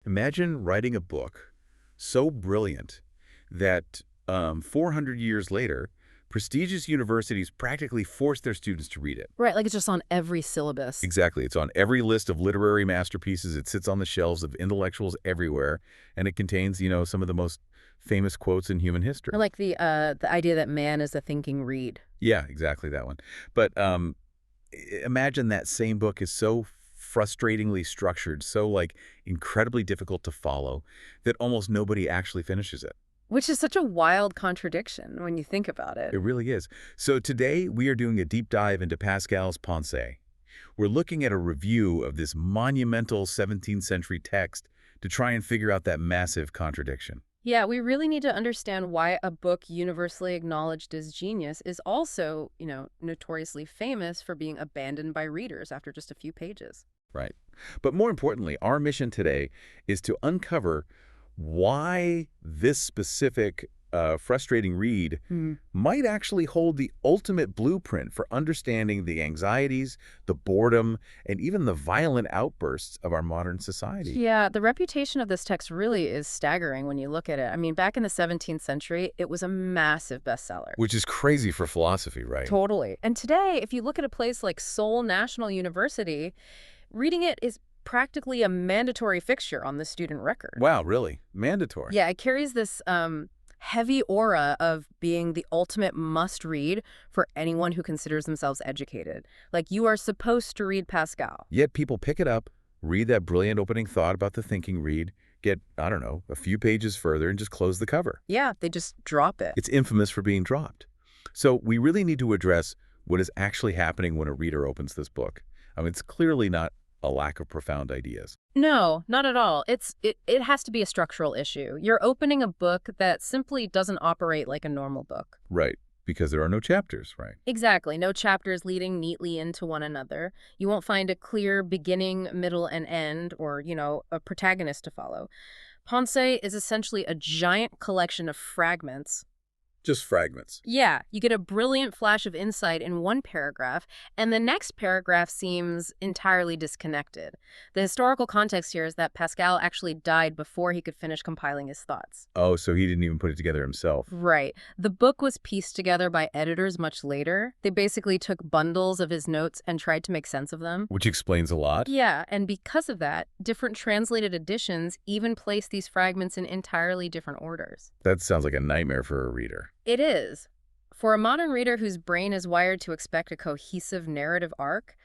Imagine writing a book so brilliant that 400 years later, prestigious universities practically force their students to read it. Right, like it's just on every syllabus. Exactly. It's on every list of literary masterpieces. It sits on the shelves of intellectuals everywhere, and it contains, some of the most famous quotes in human history. Or like the idea that man is a thinking reed. Yeah, exactly that one. But imagine that same book is so frustratingly structured, so incredibly difficult to follow, that almost nobody actually finishes it. Which is such a wild contradiction when you think about it. It really is. So today we are doing a deep dive into Pascal's Pensée. We're looking at a review of this monumental 17th century text to try and figure out that massive contradiction. Yeah, we really need to understand why a book universally acknowledged as genius is also, notoriously famous for being abandoned by readers after just a few pages. Right. But more importantly, our mission today is to uncover why this specific frustrating read might actually hold the ultimate blueprint for understanding the anxieties, the boredom, and even the violent outbursts of our modern society. Yeah, the reputation of this text really is staggering when you look at it. I mean, back in the 17th century, it was a massive bestseller. Which is crazy for philosophy, right? Totally. And today, if you look at a place like Seoul National University, reading it is practically a mandatory fixture on the student record. Wow, really? Mandatory? Yeah, it carries this heavy aura of being the ultimate must-read for anyone who considers themselves educated. Like, you are supposed to read Pascal. Yet people pick it up, read that brilliant opening thought about the thinking read, get, I don't know, a few pages further and just close the cover. Yeah, they just drop it. It's infamous for being dropped. So we really need to address what is actually happening when a reader opens this book. I mean, it's clearly not a lack of profound ideas. No, not at all. It has to be a structural issue. You're opening a book that simply doesn't operate like a normal book. Right, because there are no chapters, right? Exactly. No chapters leading neatly into one another. You won't find a clear beginning, middle, and end, or, a protagonist to follow. Pensée is essentially a giant collection of fragments. Just fragments. Yeah, you get a brilliant flash of insight in one paragraph, and the next paragraph seems entirely disconnected. The historical context here is that Pascal actually died before he could finish compiling his thoughts. Oh, so he didn't even put it together himself. Right. The book was pieced together by editors much later. They basically took bundles of his notes and tried to make sense of them. Which explains a lot. Yeah, and because of that, different translated editions even place these fragments in entirely different orders. That sounds like a nightmare for a reader. It is. For a modern reader whose brain is wired to expect a cohesive narrative arc,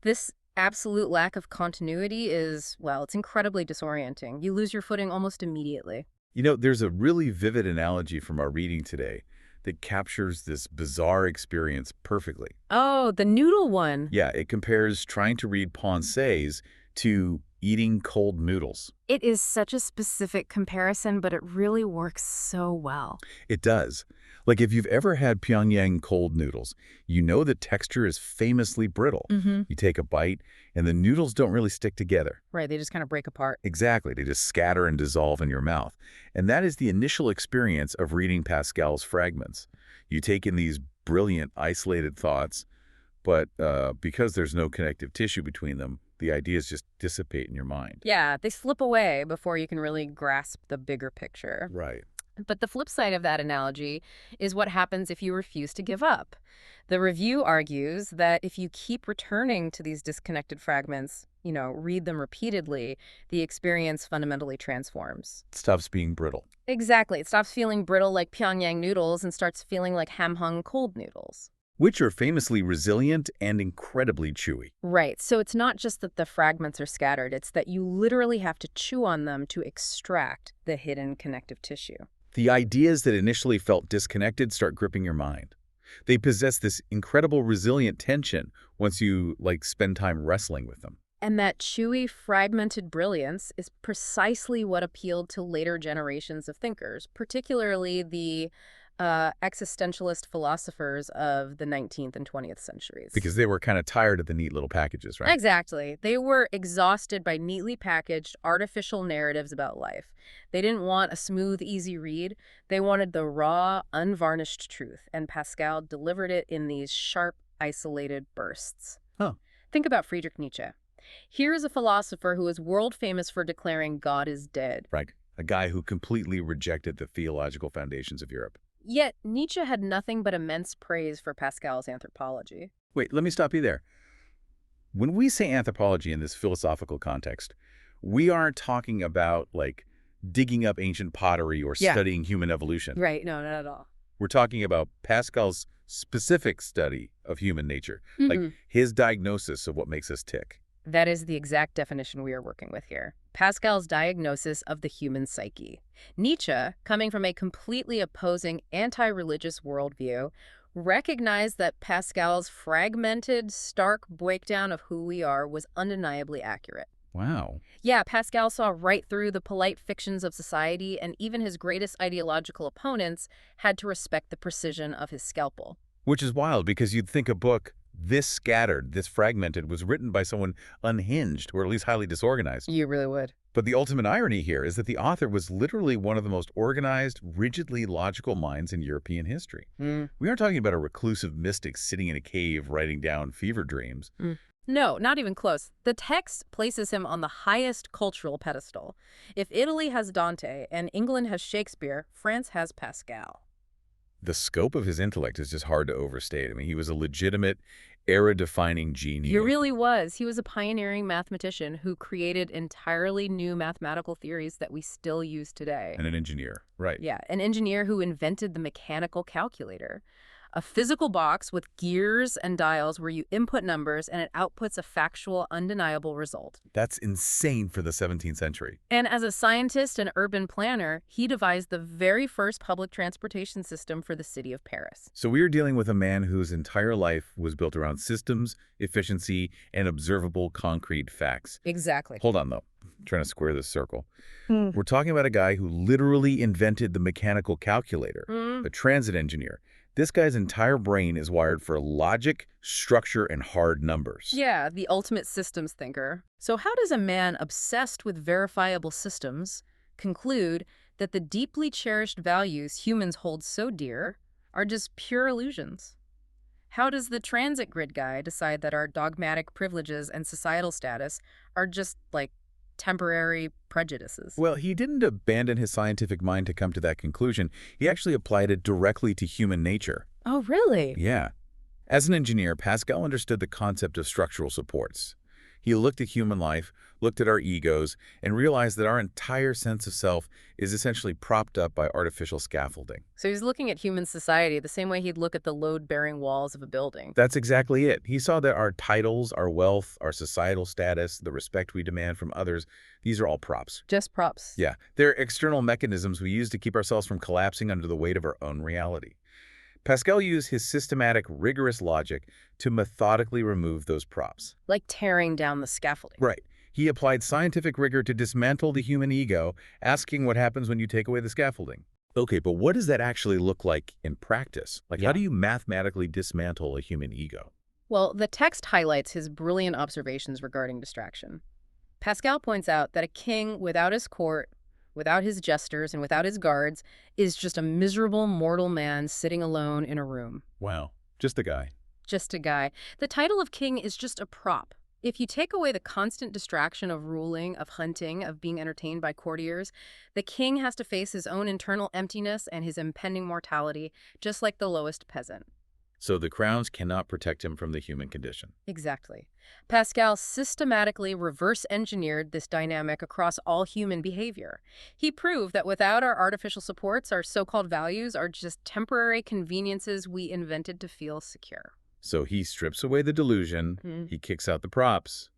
this absolute lack of continuity is, well, it's incredibly disorienting. You lose your footing almost immediately. There's a really vivid analogy from our reading today that captures this bizarre experience perfectly. Oh, the noodle one. Yeah, it compares trying to read Pensées to eating cold noodles. It is such a specific comparison, but it really works so well. It does. Like if you've ever had Pyongyang cold noodles, you know the texture is famously brittle. You take a bite, and the noodles don't really stick together. Right, they just kind of break apart. Exactly. They just scatter and dissolve in your mouth. And that is the initial experience of reading Pascal's fragments. You take in these brilliant, isolated thoughts, but because there's no connective tissue between them, the ideas just dissipate in your mind. Yeah, they slip away before you can really grasp the bigger picture. Right. But the flip side of that analogy is what happens if you refuse to give up. The review argues that if you keep returning to these disconnected fragments, read them repeatedly, the experience fundamentally transforms. It stops being brittle. Exactly. It stops feeling brittle like Pyongyang noodles and starts feeling like ham-hung cold noodles. Which are famously resilient and incredibly chewy. Right. So it's not just that the fragments are scattered, it's that you literally have to chew on them to extract the hidden connective tissue. The ideas that initially felt disconnected start gripping your mind. They possess this incredible resilient tension once you, spend time wrestling with them. And that chewy, fragmented brilliance is precisely what appealed to later generations of thinkers, particularly the existentialist philosophers of the 19th and 20th centuries. Because they were kind of tired of the neat little packages, right? Exactly. They were exhausted by neatly packaged artificial narratives about life. They didn't want a smooth, easy read. They wanted the raw, unvarnished truth, and Pascal delivered it in these sharp, isolated bursts. Huh. Think about Friedrich Nietzsche. Here is a philosopher who is world famous for declaring God is dead. Right. A guy who completely rejected the theological foundations of Europe. Yet Nietzsche had nothing but immense praise for Pascal's anthropology. Wait, let me stop you there. When we say anthropology in this philosophical context, we aren't talking about, like, digging up ancient pottery or Yeah. studying human evolution. Right, no, not at all. We're talking about Pascal's specific study of human nature, like his diagnosis of what makes us tick. That is the exact definition we are working with here. Pascal's diagnosis of the human psyche. Nietzsche, coming from a completely opposing anti-religious worldview, recognized that Pascal's fragmented, stark breakdown of who we are was undeniably accurate. Wow. Yeah, Pascal saw right through the polite fictions of society, and even his greatest ideological opponents had to respect the precision of his scalpel. Which is wild, because you'd think a book this scattered, this fragmented, was written by someone unhinged, or at least highly disorganized. You really would. But the ultimate irony here is that the author was literally one of the most organized, rigidly logical minds in European history. We aren't talking about a reclusive mystic sitting in a cave writing down fever dreams. No, not even close. The text places him on the highest cultural pedestal. If Italy has Dante and England has Shakespeare, France has Pascal. The scope of his intellect is just hard to overstate. I mean, he was a legitimate, era-defining genius. He really was. He was a pioneering mathematician who created entirely new mathematical theories that we still use today. And an engineer, right. Yeah, an engineer who invented the mechanical calculator. A physical box with gears and dials where you input numbers and it outputs a factual, undeniable result. That's insane for the 17th century. And as a scientist and urban planner, he devised the very first public transportation system for the city of Paris. So we are dealing with a man whose entire life was built around systems, efficiency, and observable concrete facts. Exactly. Hold on, though. I'm trying to square this circle. We're talking about a guy who literally invented the mechanical calculator, a transit engineer. This guy's entire brain is wired for logic, structure, and hard numbers. Yeah, the ultimate systems thinker. So how does a man obsessed with verifiable systems conclude that the deeply cherished values humans hold so dear are just pure illusions? How does the transit grid guy decide that our dogmatic privileges and societal status are just, like, temporary prejudices? Well, he didn't abandon his scientific mind to come to that conclusion. He actually applied it directly to human nature. Oh, really? Yeah. As an engineer, Pascal understood the concept of structural supports. He looked at human life, looked at our egos, and realized that our entire sense of self is essentially propped up by artificial scaffolding. So he's looking at human society the same way he'd look at the load-bearing walls of a building. That's exactly it. He saw that our titles, our wealth, our societal status, the respect we demand from others, these are all props. Just props. Yeah, they're external mechanisms we use to keep ourselves from collapsing under the weight of our own reality. Pascal used his systematic, rigorous logic to methodically remove those props. Like tearing down the scaffolding. Right. He applied scientific rigor to dismantle the human ego, asking what happens when you take away the scaffolding. Okay, but what does that actually look like in practice? Like, how do you mathematically dismantle a human ego? Well, the text highlights his brilliant observations regarding distraction. Pascal points out that a king without his court, without his jesters, and without his guards is just a miserable mortal man sitting alone in a room. Wow. Just a guy. Just a guy. The title of king is just a prop. If you take away the constant distraction of ruling, of hunting, of being entertained by courtiers, the king has to face his own internal emptiness and his impending mortality, just like the lowest peasant. So the crowns cannot protect him from the human condition. Exactly. Pascal systematically reverse-engineered this dynamic across all human behavior. He proved that without our artificial supports, our so-called values are just temporary conveniences we invented to feel secure. So he strips away the delusion, he kicks out the props.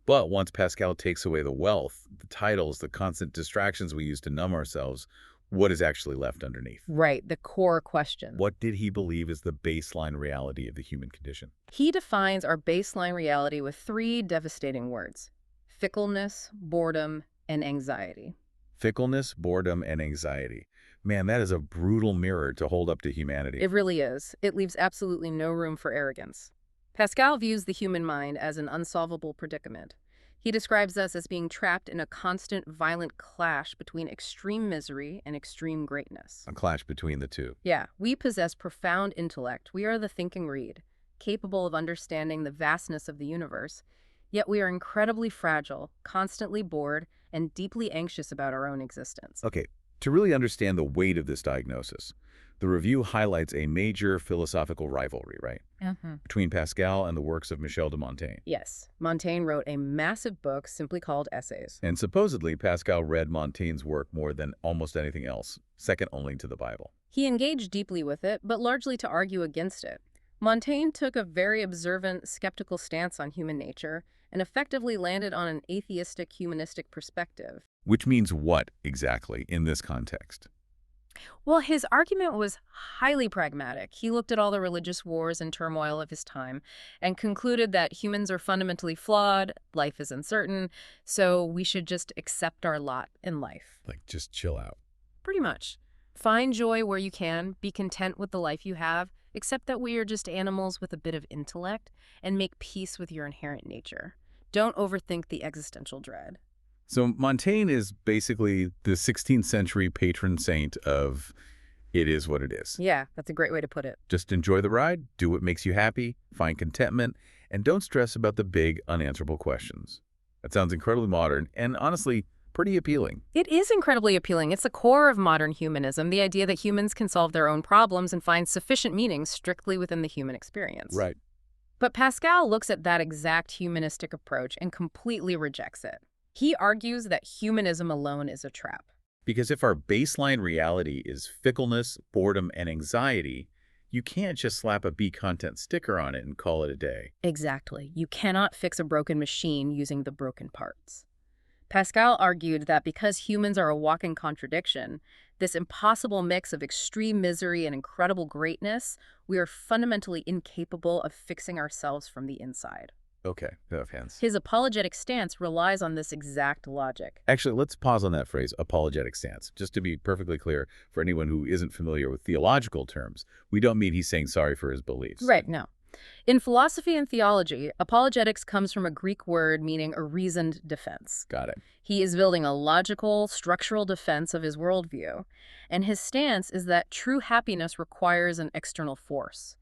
But once Pascal takes away the wealth, the titles, the constant distractions we use to numb ourselves, what is actually left underneath? Right, the core question. What did he believe is the baseline reality of the human condition? He defines our baseline reality with 3 devastating words: fickleness, boredom, and anxiety. Fickleness, boredom, and anxiety. Man, that is a brutal mirror to hold up to humanity. It really is. It leaves absolutely no room for arrogance. Pascal views the human mind as an unsolvable predicament. He describes us as being trapped in a constant, violent clash between extreme misery and extreme greatness. A clash between the two. Yeah, we possess profound intellect. We are the thinking reed, capable of understanding the vastness of the universe. Yet we are incredibly fragile, constantly bored, and deeply anxious about our own existence. Okay, to really understand the weight of this diagnosis, the review highlights a major philosophical rivalry, right, Mm-hmm. between Pascal and the works of Michel de Montaigne. Yes, Montaigne wrote a massive book simply called Essays. And supposedly, Pascal read Montaigne's work more than almost anything else, second only to the Bible. He engaged deeply with it, but largely to argue against it. Montaigne took a very observant, skeptical stance on human nature and effectively landed on an atheistic, humanistic perspective. Which means what, exactly, in this context? Well, his argument was highly pragmatic. He looked at all the religious wars and turmoil of his time and concluded that humans are fundamentally flawed, life is uncertain, so we should just accept our lot in life. Like, just chill out. Pretty much. Find joy where you can, be content with the life you have, accept that we are just animals with a bit of intellect, and make peace with your inherent nature. Don't overthink the existential dread. So Montaigne is basically the 16th century patron saint of it is what it is. Yeah, that's a great way to put it. Just enjoy the ride, do what makes you happy, find contentment, and don't stress about the big, unanswerable questions. That sounds incredibly modern and, honestly, pretty appealing. It is incredibly appealing. It's the core of modern humanism, the idea that humans can solve their own problems and find sufficient meaning strictly within the human experience. Right. But Pascal looks at that exact humanistic approach and completely rejects it. He argues that humanism alone is a trap. Because if our baseline reality is fickleness, boredom, and anxiety, you can't just slap a B content sticker on it and call it a day. Exactly. You cannot fix a broken machine using the broken parts. Pascal argued that because humans are a walking contradiction, this impossible mix of extreme misery and incredible greatness, we are fundamentally incapable of fixing ourselves from the inside. Okay, enough hands. His apologetic stance relies on this exact logic. Actually, let's pause on that phrase, apologetic stance. Just to be perfectly clear, for anyone who isn't familiar with theological terms, we don't mean he's saying sorry for his beliefs. Right, no. In philosophy and theology, apologetics comes from a Greek word meaning a reasoned defense. Got it. He is building a logical, structural defense of his worldview, and his stance is that true happiness requires an external force.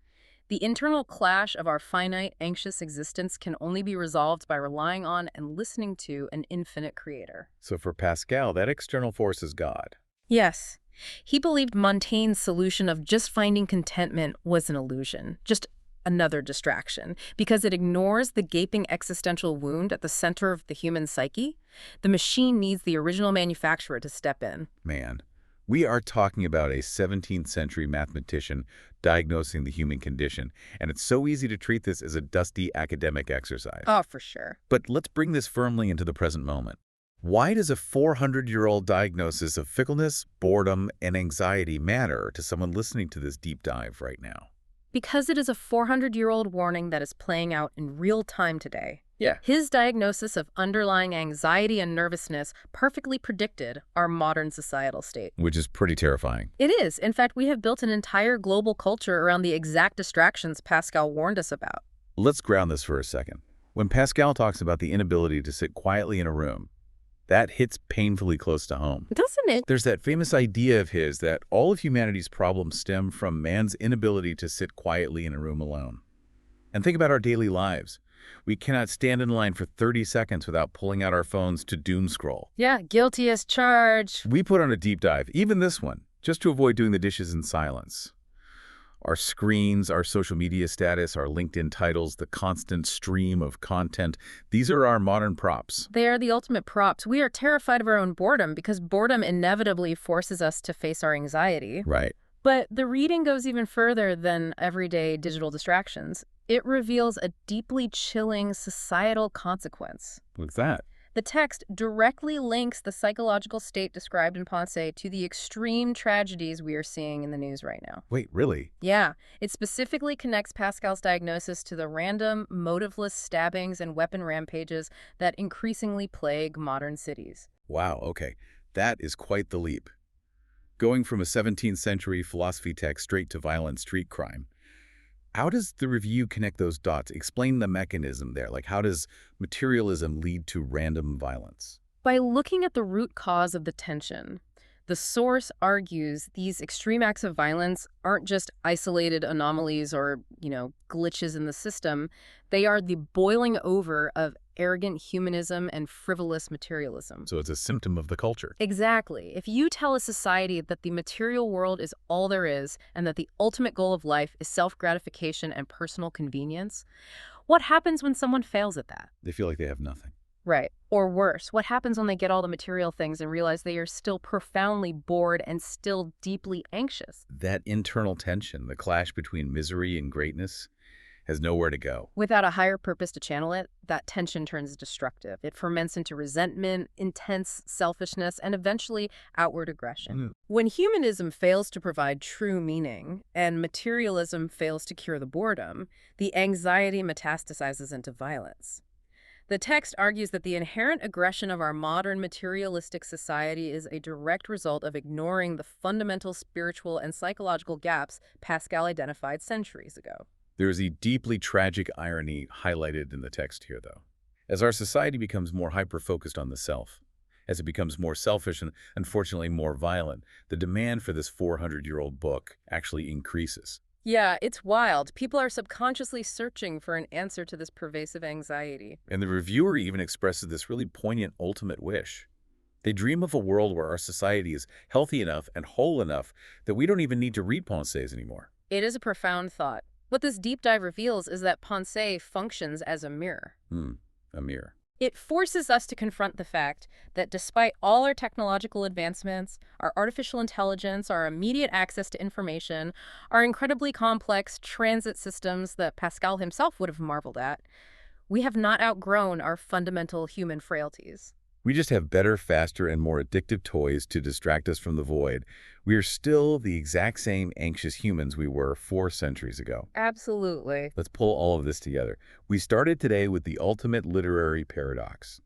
The internal clash of our finite, anxious existence can only be resolved by relying on and listening to an infinite creator. So for Pascal, that external force is God. Yes. He believed Montaigne's solution of just finding contentment was an illusion, just another distraction, because it ignores the gaping existential wound at the center of the human psyche. The machine needs the original manufacturer to step in. Man, we are talking about a 17th century mathematician diagnosing the human condition, and it's so easy to treat this as a dusty academic exercise. Oh, for sure. But let's bring this firmly into the present moment. Why does a 400-year-old diagnosis of fickleness, boredom, and anxiety matter to someone listening to this deep dive right now? Because it is a 400-year-old warning that is playing out in real time today. Yeah. His diagnosis of underlying anxiety and nervousness perfectly predicted our modern societal state. Which is pretty terrifying. It is. In fact, we have built an entire global culture around the exact distractions Pascal warned us about. Let's ground this for a second. When Pascal talks about the inability to sit quietly in a room, that hits painfully close to home. Doesn't it? There's that famous idea of his that all of humanity's problems stem from man's inability to sit quietly in a room alone. And think about our daily lives. We cannot stand in line for 30 seconds without pulling out our phones to doom scroll. Yeah, guilty as charged. We put on a deep dive, even this one, just to avoid doing the dishes in silence. Our screens, our social media status, our LinkedIn titles, the constant stream of content, these are our modern props. They are the ultimate props. We are terrified of our own boredom because boredom inevitably forces us to face our anxiety. Right. But the reading goes even further than everyday digital distractions. It reveals a deeply chilling societal consequence. What's that? The text directly links the psychological state described in Fanse to the extreme tragedies we are seeing in the news right now. Wait, really? Yeah, it specifically connects Pascal's diagnosis to the random, motiveless stabbings and weapon rampages that increasingly plague modern cities. Wow, okay. That is quite the leap. Going from a 17th century philosophy text straight to violent street crime. How does the review connect those dots? Explain the mechanism there. Like, how does materialism lead to random violence? By looking at the root cause of the tension, the source argues these extreme acts of violence aren't just isolated anomalies or, glitches in the system. They are the boiling over of arrogant humanism and frivolous materialism. So it's a symptom of the culture. Exactly. If you tell a society that the material world is all there is and that the ultimate goal of life is self-gratification and personal convenience, what happens when someone fails at that? They feel like they have nothing. Right. Or worse, what happens when they get all the material things and realize they are still profoundly bored and still deeply anxious? That internal tension, the clash between misery and greatness, has nowhere to go. Without a higher purpose to channel it, that tension turns destructive. It ferments into resentment, intense selfishness, and eventually outward aggression. When humanism fails to provide true meaning and materialism fails to cure the boredom, the anxiety metastasizes into violence. The text argues that the inherent aggression of our modern materialistic society is a direct result of ignoring the fundamental spiritual and psychological gaps Pascal identified centuries ago. There is a deeply tragic irony highlighted in the text here, though. As our society becomes more hyper-focused on the self, as it becomes more selfish and, unfortunately, more violent, the demand for this 400-year-old book actually increases. Yeah, it's wild. People are subconsciously searching for an answer to this pervasive anxiety. And the reviewer even expresses this really poignant ultimate wish. They dream of a world where our society is healthy enough and whole enough that we don't even need to read Pensées anymore. It is a profound thought. What this deep dive reveals is that Pensée functions as a mirror. A mirror. It forces us to confront the fact that despite all our technological advancements, our artificial intelligence, our immediate access to information, our incredibly complex transit systems that Pascal himself would have marveled at, we have not outgrown our fundamental human frailties. We just have better, faster, and more addictive toys to distract us from the void. We are still the exact same anxious humans we were 4 centuries ago. Absolutely. Let's pull all of this together. We started today with the ultimate literary paradox.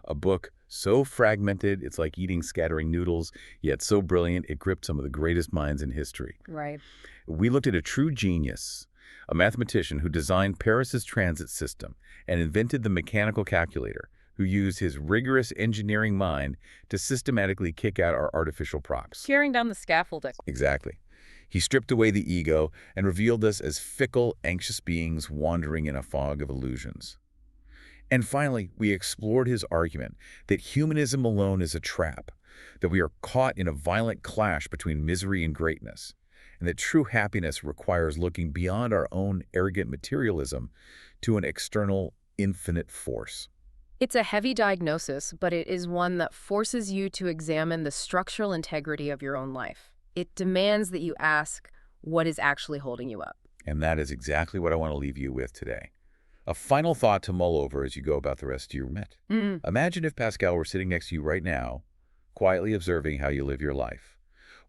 A book so fragmented, it's like eating scattering noodles, yet so brilliant, it gripped some of the greatest minds in history. Right. We looked at a true genius, a mathematician who designed Paris's transit system and invented the mechanical calculator, who used his rigorous engineering mind to systematically kick out our artificial props. Tearing down the scaffolding. Exactly. He stripped away the ego and revealed us as fickle, anxious beings wandering in a fog of illusions. And finally, we explored his argument that humanism alone is a trap, that we are caught in a violent clash between misery and greatness, and that true happiness requires looking beyond our own arrogant materialism to an external, infinite force. It's a heavy diagnosis, but it is one that forces you to examine the structural integrity of your own life. It demands that you ask, what is actually holding you up? And that is exactly what I want to leave you with today. A final thought to mull over as you go about the rest of your Met. Imagine if Pascal were sitting next to you right now, quietly observing how you live your life.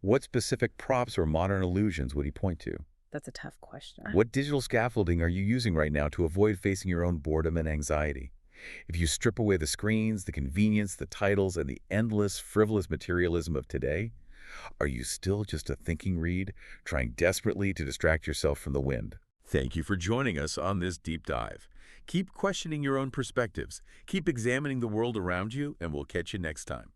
What specific props or modern illusions would he point to? That's a tough question. What digital scaffolding are you using right now to avoid facing your own boredom and anxiety? If you strip away the screens, the convenience, the titles, and the endless, frivolous materialism of today, are you still just a thinking reed, trying desperately to distract yourself from the wind? Thank you for joining us on this deep dive. Keep questioning your own perspectives, keep examining the world around you, and we'll catch you next time.